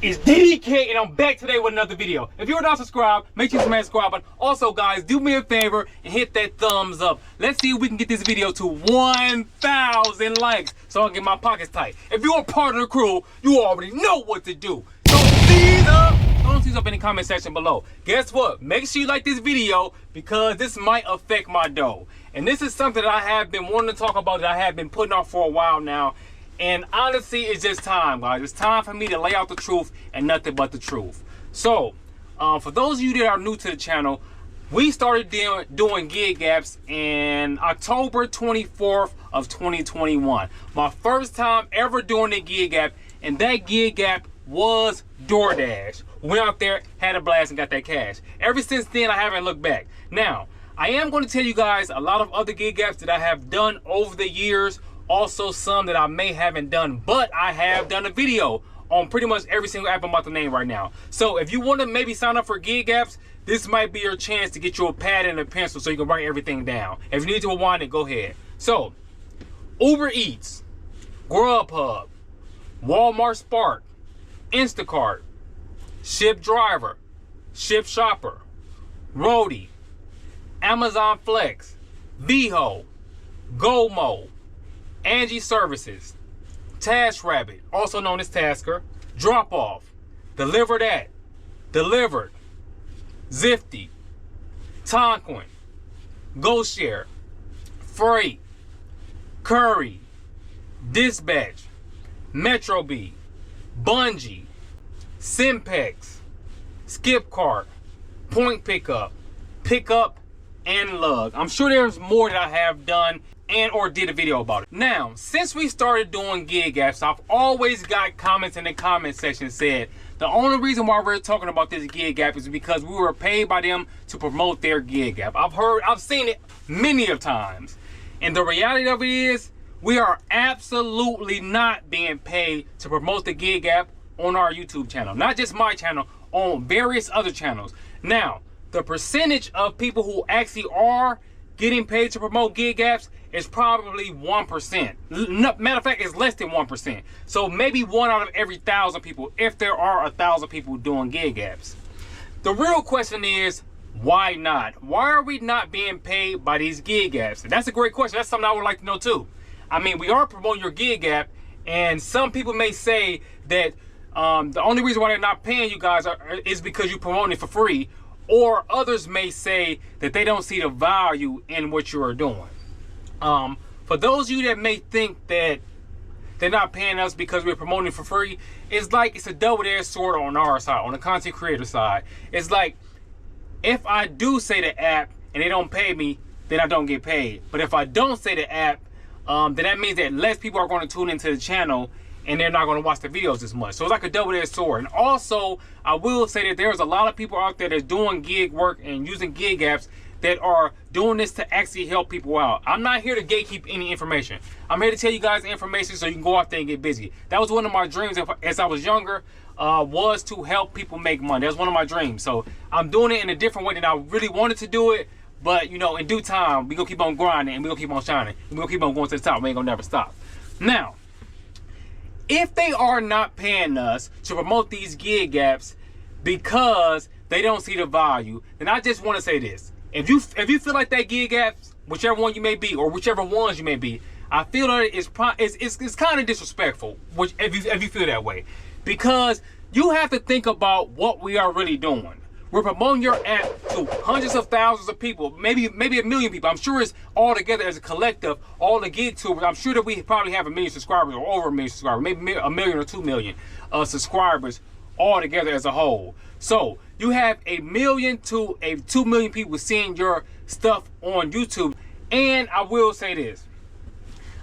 It's DDK and I'm back today with another video. If you're not subscribed, make sure you smash the subscribe button. Also guys, do me a favor and hit that thumbs up. Let's see if we can get this video to 1,000 likes so I can get my pockets tight. If you're a part of the crew, you already know what to do. So throw these up in the comment section below. Guess what? Make sure you like this video because this might affect my dough. And this is something that I have been wanting to talk about, that I have been putting off for a while now. And honestly, it's just time, guys. It's time for me to lay out the truth and nothing but the truth. So, for those of you that are new to the channel, we started doing gig apps in October 24th of 2021. My first time ever doing a gig app, and that gig app was DoorDash. Went out there, had a blast, and got that cash. Ever since then, I haven't looked back. Now, I am going to tell you guys a lot of other gig apps that I have done over the years. Also some that I may haven't done, but I have done a video on pretty much every single app I'm about to name right now. So if you want to maybe sign up for gig apps, this might be your chance to get you a pad and a pencil so you can write everything down. If you need to rewind it, go ahead. So Uber Eats, Grubhub, Walmart Spark, Instacart, Shipt Driver, Shipt Shopper, Roadie, Amazon Flex, VEHO, GOMO, Angie Services, TaskRabbit, also known as Tasker, Drop Off, Deliver That, Delivered, ZIFTY, Tonquin, GoShare, Freight, Curry, Dispatch, METROBI, Bungii, Simpex, Skipcart, Point Pickup, Pickup, and Lug. I'm sure there's more that I have done and or did a video about it. Now, since we started doing gig apps, I've always got comments in the comment section said the only reason why we're talking about this gig app is because we were paid by them to promote their gig app. I've seen it many of times. And the reality of it is we are absolutely not being paid to promote the gig app on our YouTube channel. Not just my channel, on various other channels. Now, the percentage of people who actually are getting paid to promote gig apps is probably 1%. Matter of fact, it's less than 1%. So maybe 1 out of every 1,000 people, if there are 1,000 people doing gig apps. The real question is, why not? Why are we not being paid by these gig apps? And that's a great question. That's something I would like to know too. I mean, we are promoting your gig app, and some people may say that the only reason why they're not paying you guys is because you're promoting it for free. Or others may say that they don't see the value in what you are doing. For those of you that may think that they're not paying us because we're promoting for free, it's like it's a double-edged sword on our side, on the content creator side. It's like, if I do say the app and they don't pay me, then I don't get paid. But if I don't say the app, then that means that less people are going to tune into the channel and they're not going to watch the videos as much. So it's like a double-edged sword. And also, I will say that there's a lot of people out there that's doing gig work and using gig apps that are doing this to actually help people out. I'm not here to gatekeep any information. I'm here to tell you guys information so you can go out there and get busy. That was one of my dreams as I was younger, was to help people make money. That's one of my dreams. So I'm doing it in a different way than I really wanted to do it. But, you know, in due time, we're going to keep on grinding and we're going to keep on shining. We're going to keep on going to the top. We ain't going to never stop. Now, if they are not paying us to promote these gig apps because they don't see the value, then I just want to say this. If you feel like that gig apps, whichever one you may be, or whichever ones you may be, I feel that it's kind of disrespectful, if you feel that way, because you have to think about what we are really doing. We're promoting your app to hundreds of thousands of people, maybe 1 million people. I'm sure it's all together as a collective, all the gig tubers. I'm sure that we probably have 1 million subscribers or over 1 million subscribers, maybe 1 million or 2 million subscribers all together as a whole. So you have 1 million to 2 million people seeing your stuff on YouTube. And I will say this,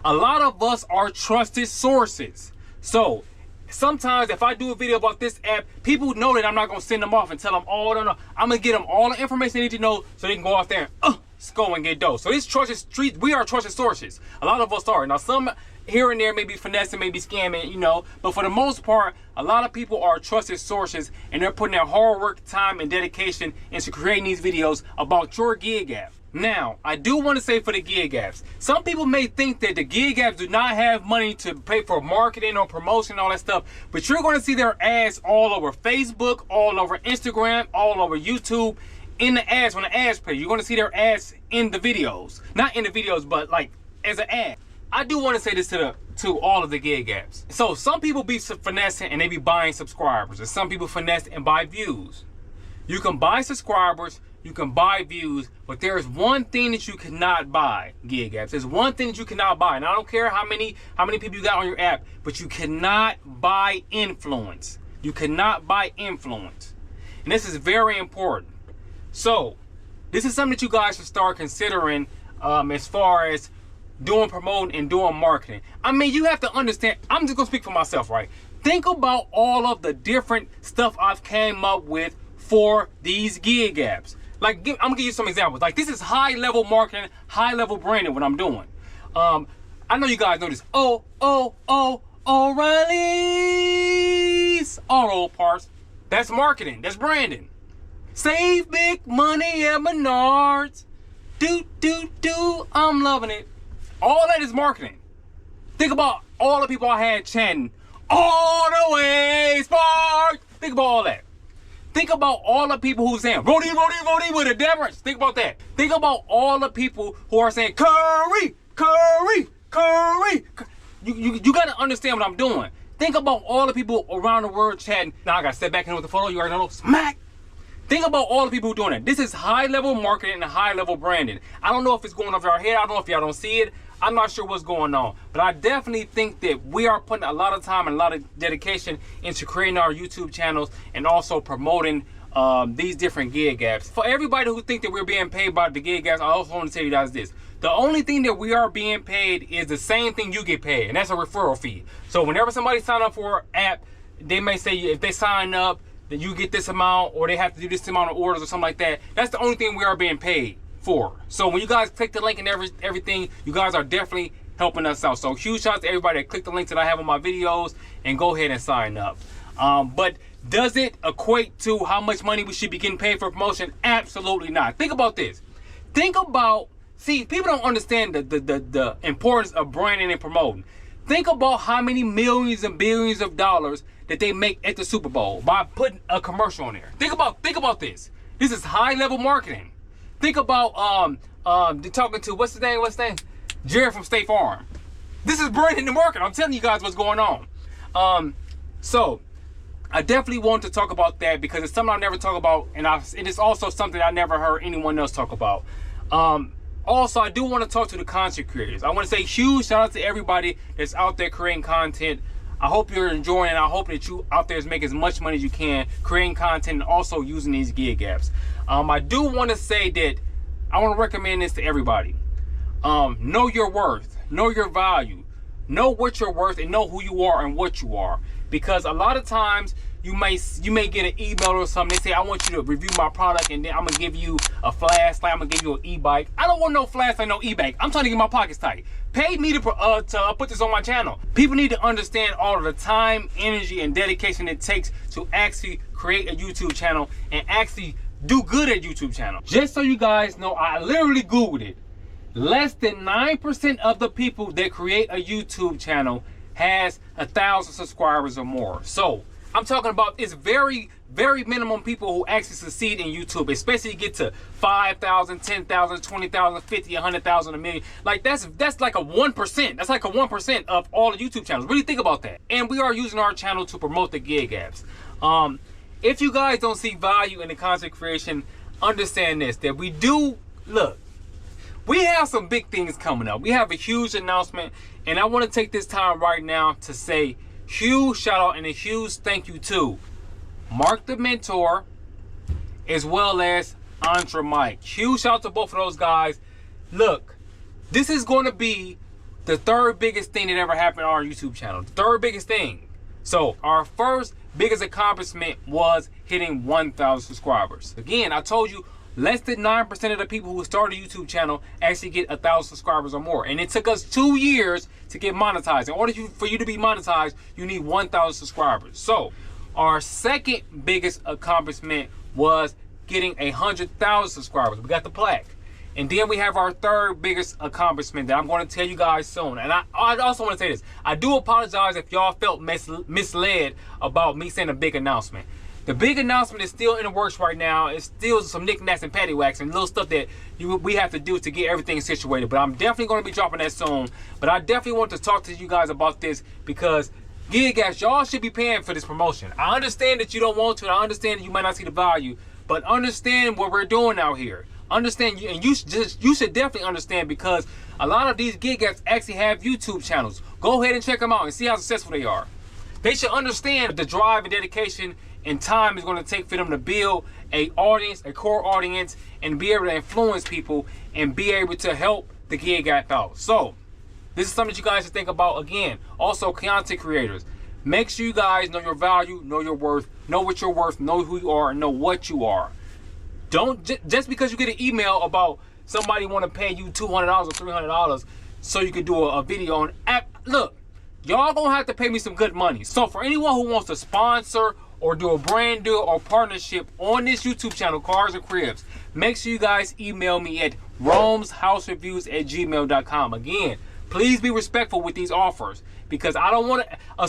a lot of us are trusted sources. So sometimes if I do a video about this app, people know that I'm not going to send them off and tell them, oh, no. I'm going to get them all the information they need to know so they can go out there and go and get dough. So this trusted street, we are trusted sources. A lot of us are. Now some here and there may be finessing, maybe scamming, you know, but for the most part, a lot of people are trusted sources and they're putting their hard work, time, and dedication into creating these videos about your gig app. Now, I do want to say for the gig apps, some people may think that the gig apps do not have money to pay for marketing or promotion, all that stuff, but you're going to see their ads all over Facebook, all over Instagram, all over YouTube, in the ads, on the ads page. You're going to see their ads in the videos. Not in the videos, but like as an ad. I do want to say this to all of the gig apps. So some people be finessing and they be buying subscribers, and some people finesse and buy views. You can buy subscribers, you can buy views, but there is one thing that you cannot buy, gig apps. There's one thing that you cannot buy, and I don't care how many people you got on your app, but you cannot buy influence. You cannot buy influence, and this is very important. So this is something that you guys should start considering as far as doing promoting and doing marketing. I mean, you have to understand. I'm just gonna speak for myself, right? Think about all of the different stuff I've came up with for these gig apps. Like, I'm gonna give you some examples. Like, this is high level marketing, high level branding, what I'm doing. I know you guys know this. O'Reilly's Auto Parts. That's marketing, that's branding. Save big money at Menards. I'm loving it. All that is marketing. Think about all the people I had chanting, all the way spark. Think about all that. Think about all the people who saying, Rody with a difference. Think about that. Think about all the people who are saying, Curry. You got to understand what I'm doing. Think about all the people around the world chatting. Now I got to step back in with the photo. You already know, smack. Think about all the people who are doing it. This is high level marketing and high level branding. I don't know if it's going off our head. I don't know if y'all don't see it. I'm not sure what's going on, but I definitely think that we are putting a lot of time and a lot of dedication into creating our YouTube channels and also promoting these different gig apps. For everybody who think that we're being paid by the gig apps, I also want to tell you guys this. The only thing that we are being paid is the same thing you get paid, and that's a referral fee. So whenever somebody signs up for an app, they may say if they sign up, that you get this amount, or they have to do this amount of orders or something like that. That's the only thing we are being paid for. So when you guys click the link and everything, you guys are definitely helping us out. So huge shout out to everybody that click the links that I have on my videos and go ahead and sign up. But does it equate to how much money we should be getting paid for promotion? Absolutely not. Think about this. Think about, see, people don't understand the importance of branding and promoting. Think about how many millions and billions of dollars that they make at the Super Bowl by putting a commercial on there. Think about this. This is high level marketing. Think about talking to what's his name? Jerome from State Farm. This is branding the market. I'm telling you guys what's going on. So I definitely want to talk about that because it's something I never talk about, and it is also something I never heard anyone else talk about. Also, I do want to talk to the content creators. I want to say huge shout out to everybody that's out there creating content. I hope you're enjoying it. I hope that you out there is making as much money as you can creating content and also using these gig apps. I do want to say that I want to recommend this to everybody. Know your worth, know your value, know what you're worth, and know who you are and what you are. Because a lot of times you may get an email or something. They say, I want you to review my product, and then I'm gonna give you a flashlight. I'm gonna give you an e-bike. I don't want no flashlight, no e-bike. I'm trying to get my pockets tight. Pay me to put this on my channel. People need to understand all of the time, energy, and dedication it takes to actually create a YouTube channel and actually do good at YouTube channel. Just so you guys know, I literally Googled it. Less than 9% of the people that create a YouTube channel has 1,000 subscribers or more. So I'm talking about it's very, very minimum people who actually succeed in YouTube, especially get to 5,000, 10,000, 20,000, 50, 100,000, a million. Like that's like a 1%. That's like a 1% of all the YouTube channels. Really think about that. And we are using our channel to promote the gig apps. If you guys don't see value in the content creation, understand this, that we do, look, we have some big things coming up. We have a huge announcement, and I want to take this time right now to say huge shout out and a huge thank you to Mark the Mentor as well as Entre Mike. Huge shout out to both of those guys. Look, this is going to be the third biggest thing that ever happened on our YouTube channel. The third biggest thing. So our first biggest accomplishment was hitting 1,000 subscribers. Again, I told you less than 9% of the people who start a YouTube channel actually get 1,000 subscribers or more. And it took us 2 years to get monetized. In order for you to be monetized, you need 1,000 subscribers. So our second biggest accomplishment was getting 100,000 subscribers. We got the plaque. And then we have our third biggest accomplishment that I'm going to tell you guys soon. And I also want to say this. I do apologize if y'all felt misled about me saying a big announcement. The big announcement is still in the works right now. It's still some knickknacks and paddywhacks and little stuff that we have to do to get everything situated. But I'm definitely going to be dropping that soon. But I definitely want to talk to you guys about this because gig apps, y'all should be paying for this promotion. I understand that you don't want to. And I understand that you might not see the value. But understand what we're doing out here. Understand, and you should definitely understand, because a lot of these gig apps actually have YouTube channels. Go ahead and check them out and see how successful they are. They should understand the drive and dedication and time is going to take for them to build a core audience, and be able to influence people and be able to help the gig app out. So this is something that you guys should think about. Again, also content creators, make sure you guys know your value, know your worth, know what you're worth, know who you are, and know what you are. Don't just because you get an email about somebody want to pay you $200 or $300 so you can do a video on app. Look, y'all gonna have to pay me some good money. So for anyone who wants to sponsor or do a brand deal or partnership on this YouTube channel, Cars or Cribs, make sure you guys email me at romeshousereviews@gmail.com. Again, please be respectful with these offers, because I don't want a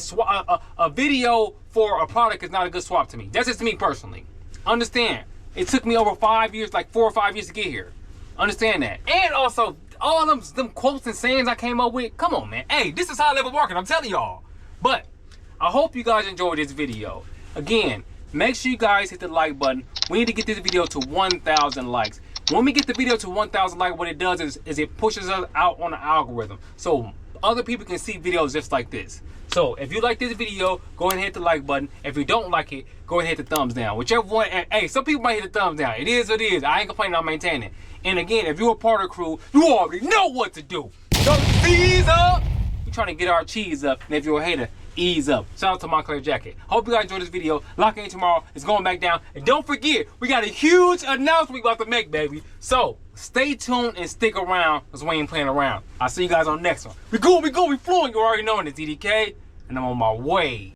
video for a product is not a good swap to me. That's just me personally. Understand? It took me over 5 years, like 4 or 5 years to get here. Understand that. And also, all them quotes and sayings I came up with, come on, man. Hey, this is high level marketing, I'm telling y'all. But I hope you guys enjoyed this video. Again, make sure you guys hit the like button. We need to get this video to 1,000 likes. When we get the video to 1,000 likes, what it does is it pushes us out on the algorithm, so other people can see videos just like this. So if you like this video, go ahead and hit the like button. If you don't like it, go ahead and hit the thumbs down. Whichever one. Hey, some people might hit the thumbs down. It is what it is. I ain't complaining, I'm maintaining it. And again, if you're a part of the crew, you already know what to do. So ease up. We're trying to get our cheese up. And if you're a hater, ease up. Shout out to Montclair Jacket. Hope you guys enjoyed this video. Lock in tomorrow. It's going back down. And don't forget, we got a huge announcement we about to make, baby. So stay tuned and stick around, because we ain't playing around. I'll see you guys on the next one. We flowing. You already know it. It's DDK, and I'm on my way.